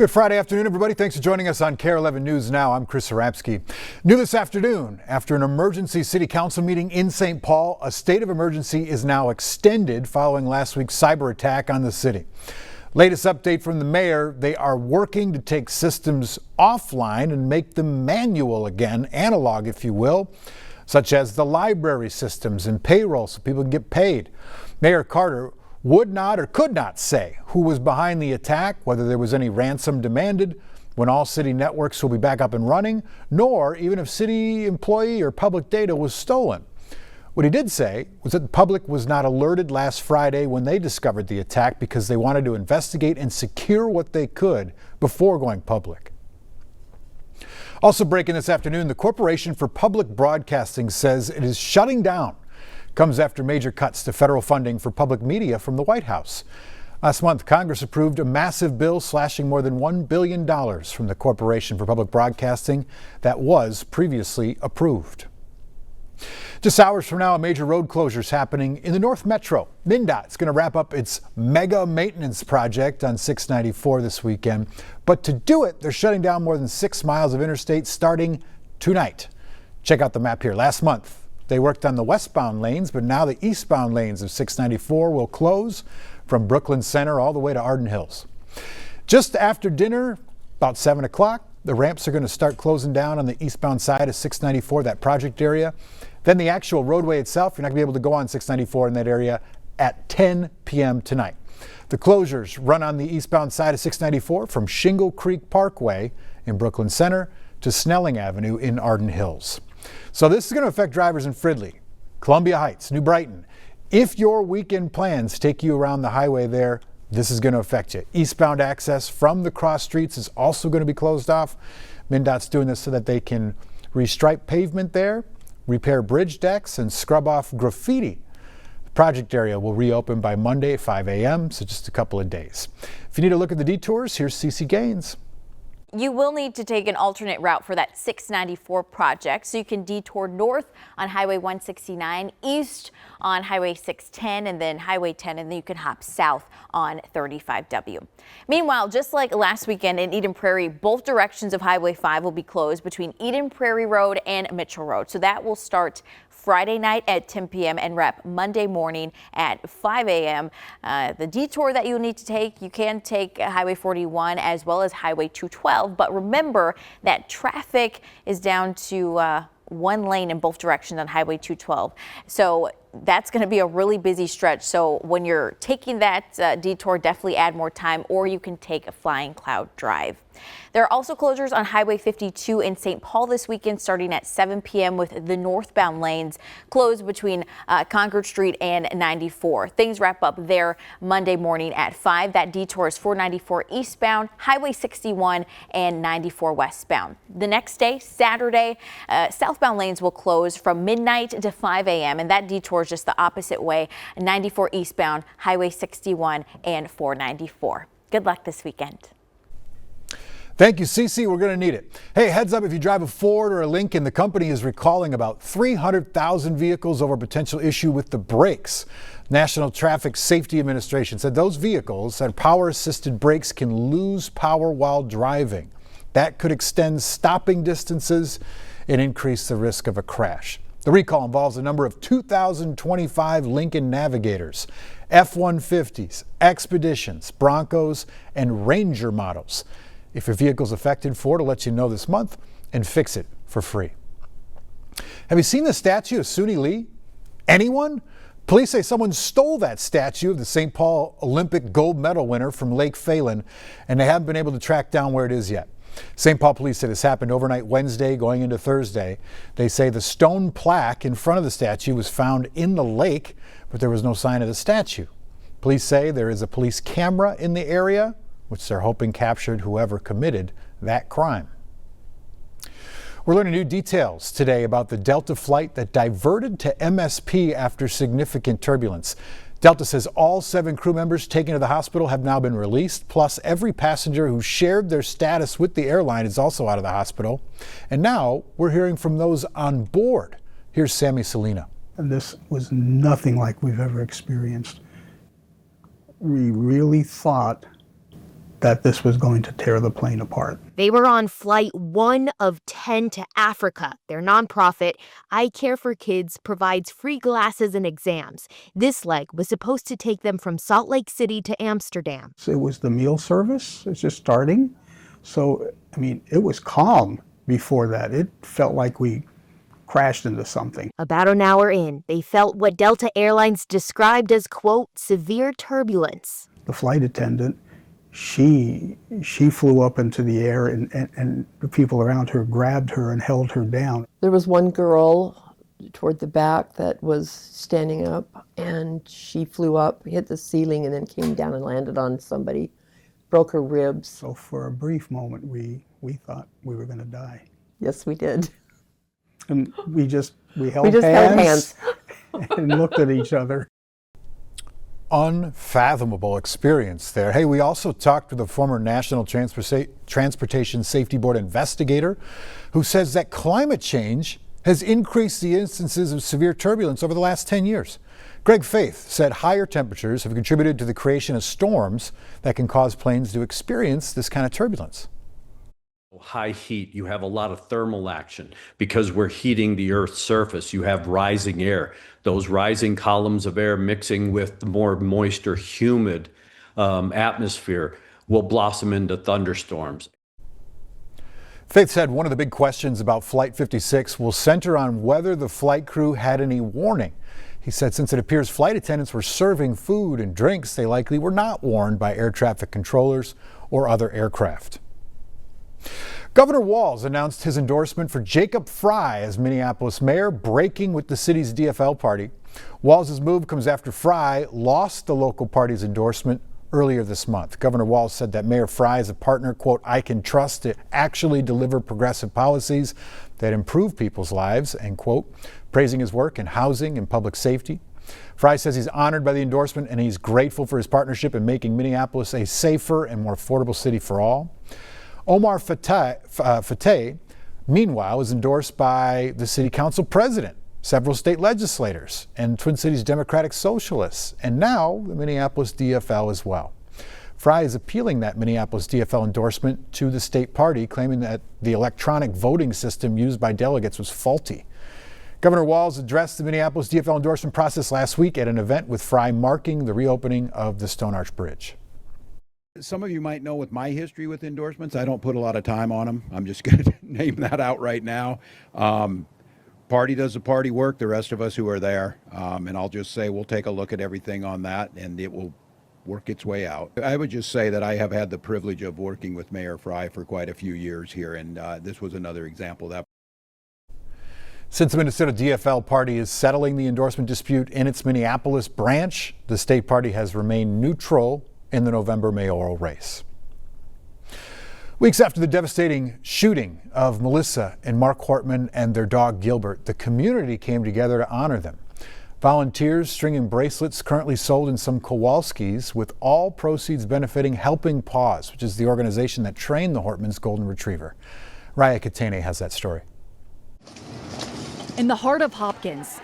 Good Friday afternoon, everybody. Thanks for joining us on Kare 11 News Now. I'm Chris Sarapsky. New this afternoon, after an emergency city council meeting in St. Paul, a state of emergency is now extended following last week's cyber attack on the city. Latest update from the mayor, they are working to take systems offline and make them manual again, analog if you will, such as the library systems and payroll so people can get paid. Mayor Kare would not or could not say who was behind the attack, whether there was any ransom demanded, when all city networks will be back up and running, nor even if city employee or public data was stolen. What he did say was that the public was not alerted last Friday when they discovered the attack because they wanted to investigate and secure what they could before going public. Also breaking this afternoon, the Corporation for Public Broadcasting says it is shutting down. Comes after major cuts to federal funding for public media from the White House. Last month, Congress approved a massive bill slashing more than $1 billion from the Corporation for Public Broadcasting that was previously approved. Just hours from now, a major road closure is happening in the North Metro. MnDOT is going to wrap up its mega maintenance project on 694 this weekend. But to do it, they're shutting down more than 6 miles of interstate starting tonight. Check out the map here. Last month, they worked on the westbound lanes, but now the eastbound lanes of 694 will close from Brooklyn Center all the way to Arden Hills. Just after dinner, about 7 o'clock, the ramps are going to start closing down on the eastbound side of 694, that project area. Then the actual roadway itself, you're not going to be able to go on 694 in that area at 10 p.m. tonight. The closures run on the eastbound side of 694 from Shingle Creek Parkway in Brooklyn Center to Snelling Avenue in Arden Hills. So this is going to affect drivers in Fridley, Columbia Heights, New Brighton. If your weekend plans take you around the highway there, this is going to affect you. Eastbound access from the cross streets is also going to be closed off. MnDOT's doing this so that they can restripe pavement there, repair bridge decks, and scrub off graffiti. The project area will reopen by Monday at 5 a.m., so just a couple of days. If you need a look at the detours, here's Cece Gaines. You will need to take an alternate route for that 694 project, so you can detour north on Highway 169, east on Highway 610, and then Highway 10, and then you can hop south on 35W. Meanwhile, just like last weekend in Eden Prairie, both directions of Highway 5 will be closed between Eden Prairie Road and Mitchell Road. So that will start Friday night at 10 p.m. and wrap Monday morning at 5 a.m. The detour that you'll need to take, you can take Highway 41 as well as Highway 212. But remember that traffic is down to one lane in both directions on Highway 212. So that's going to be a really busy stretch. So when you're taking that detour, definitely add more time, or you can take a Flying Cloud Drive. There are also closures on Highway 52 in St. Paul this weekend starting at 7 p.m. with the northbound lanes closed between Concord Street and 94. Things wrap up there Monday morning at 5. That detour is 494 eastbound, Highway 61 and 94 westbound. The next day, Saturday, southbound lanes will close from midnight to 5 a.m. and that detour is just the opposite way, 94 eastbound, Highway 61 and 494. Good luck this weekend. Thank you, Cece. We're going to need it. Hey, heads up if you drive a Ford or a Lincoln, the company is recalling about 300,000 vehicles over potential issue with the brakes. National Traffic Safety Administration said those vehicles that power-assisted brakes can lose power while driving. That could extend stopping distances and increase the risk of a crash. The recall involves a number of 2025 Lincoln Navigators, F-150s, Expeditions, Broncos, and Ranger models. If your vehicle's affected, Ford will let you know this month and fix it for free. Have you seen the statue of Suni Lee? Anyone? Police say someone stole that statue of the St. Paul Olympic gold medal winner from Lake Phelan, and they haven't been able to track down where it is yet. St. Paul police said this happened overnight Wednesday going into Thursday. They say the stone plaque in front of the statue was found in the lake, but there was no sign of the statue. Police say there is a police camera in the area, which they're hoping captured whoever committed that crime. We're learning new details today about the Delta flight that diverted to MSP after significant turbulence. Delta says all 7 crew members taken to the hospital have now been released, plus every passenger who shared their status with the airline is also out of the hospital. And now we're hearing from those on board. Here's Sammy Salina. This was nothing like we've ever experienced. We really thought that this was going to tear the plane apart. They were on flight 1 of 10 to Africa. Their nonprofit, I Care for Kids, provides free glasses and exams. This leg was supposed to take them from Salt Lake City to Amsterdam. So it was the meal service. It's just starting. So, I mean, it was calm before that. It felt like we crashed into something. About an hour in, they felt what Delta Airlines described as, quote, severe turbulence. The flight attendant, she flew up into the air and the people around her grabbed her and held her down. There was one girl toward the back that was standing up, and she flew up, hit the ceiling, and then came down and landed on somebody, broke her ribs. So for a brief moment, we thought we were going to die. Yes, we did. And we held held hands and looked at each other. Unfathomable experience there. Hey, we also talked with a former National Transportation Safety Board investigator who says that climate change has increased the instances of severe turbulence over the last 10 years. Greg Faith said higher temperatures have contributed to the creation of storms that can cause planes to experience this kind of turbulence. High heat, you have a lot of thermal action because we're heating the Earth's surface. You have rising air. Those rising columns of air mixing with the more moisture, humid atmosphere will blossom into thunderstorms. Faith said one of the big questions about Flight 56 will center on whether the flight crew had any warning. He said since it appears flight attendants were serving food and drinks, they likely were not warned by air traffic controllers or other aircraft. Governor Walz announced his endorsement for Jacob Fry as Minneapolis mayor, breaking with the city's DFL party. Walz's move comes after Fry lost the local party's endorsement earlier this month. Governor Walz said that Mayor Fry is a partner, quote, I can trust to actually deliver progressive policies that improve people's lives, end quote, praising his work in housing and public safety. Fry says he's honored by the endorsement and he's grateful for his partnership in making Minneapolis a safer and more affordable city for all. Omar Fateh, meanwhile, is endorsed by the city council president, several state legislators, and Twin Cities Democratic Socialists, and now the Minneapolis DFL as well. Fry is appealing that Minneapolis DFL endorsement to the state party, claiming that the electronic voting system used by delegates was faulty. Governor Walz addressed the Minneapolis DFL endorsement process last week at an event with Fry marking the reopening of the Stone Arch Bridge. Some of you might know with my history with endorsements, I don't put a lot of time on them. I'm just going to name that out right now. Party does the party work, the rest of us who are there. And I'll just say we'll take a look at everything on that and it will work its way out. I would just say that I have had the privilege of working with Mayor Fry for quite a few years here, and this was another example of that. Since the Minnesota DFL party is settling the endorsement dispute in its Minneapolis branch, the state party has remained neutral in the November mayoral race. Weeks after the devastating shooting of Melissa and Mark Hortman and their dog Gilbert, the community came together to honor them. Volunteers stringing bracelets currently sold in some Kowalskis, with all proceeds benefiting Helping Paws, which is the organization that trained the Hortmans' golden retriever. Raya Katene has that story. In the heart of Hopkins,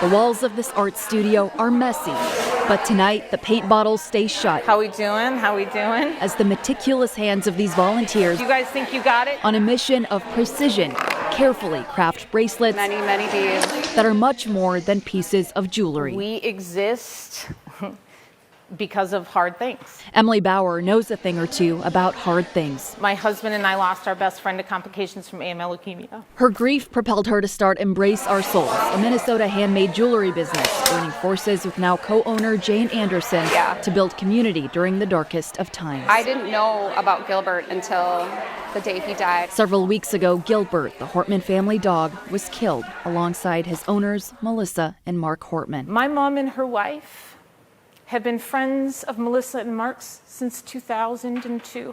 the walls of this art studio are messy, but tonight the paint bottles stay shut. How we doing? How we doing? As the meticulous hands of these volunteers, You guys think you got it? on a mission of precision, carefully craft bracelets Many, many beads. that are much more than pieces of jewelry. We exist because of hard things. Emily Bauer knows a thing or two about hard things. My husband and I lost our best friend to complications from AML leukemia. Her grief propelled her to start Embrace Our Souls, a Minnesota handmade jewelry business, joining forces with now co-owner Jane Anderson to build community during the darkest of times. I didn't know about Gilbert until the day he died. Several weeks ago, Gilbert, the Hortman family dog, was killed alongside his owners, Melissa and Mark Hortman. My mom and her wife have been friends of Melissa and Mark's since 2002.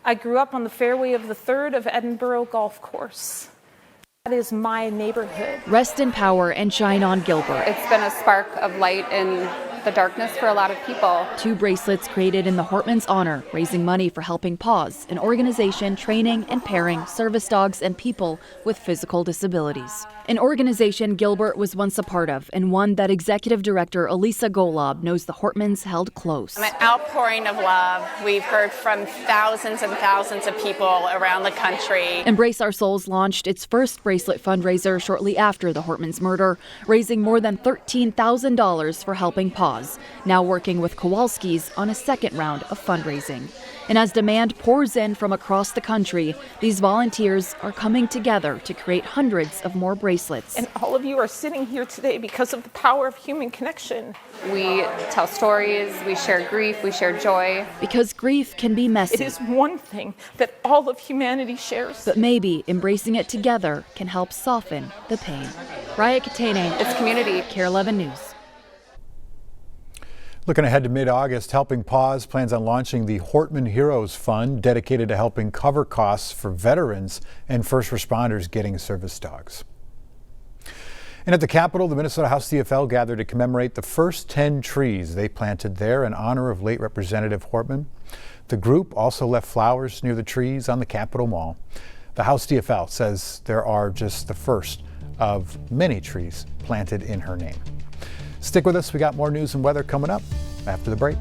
I grew up on the fairway of the 3rd of Edinburgh Golf Course. That is my neighborhood. Rest in power and shine on Gilbert. It's been a spark of light in the darkness for a lot of people. 2 bracelets created in the Hortman's honor, raising money for Helping Paws, an organization training and pairing service dogs and people with physical disabilities. An organization Gilbert was once a part of, and one that Executive Director Elisa Golob knows the Hortmans held close. An outpouring of love. We've heard from thousands and thousands of people around the country. Embrace Our Souls launched its first bracelet fundraiser shortly after the Hortmans murder, raising more than $13,000 for Helping Paws, now working with Kowalski's on a second round of fundraising. And as demand pours in from across the country, these volunteers are coming together to create hundreds of more bracelets. And all of you are sitting here today because of the power of human connection. We tell stories, we share grief, we share joy. Because grief can be messy. It is one thing that all of humanity shares. But maybe embracing it together can help soften the pain. Raya Katene, It's community. KARE 11 News. Looking ahead to mid-August, Helping Paws plans on launching the Hortman Heroes Fund, dedicated to helping cover costs for veterans and first responders getting service dogs. And at the Capitol, the Minnesota House CFL gathered to commemorate the first 10 trees they planted there in honor of late Representative Hortman. The group also left flowers near the trees on the Capitol Mall. The House CFL says there are just the first of many trees planted in her name. Stick with us. We got more news and weather coming up after the break.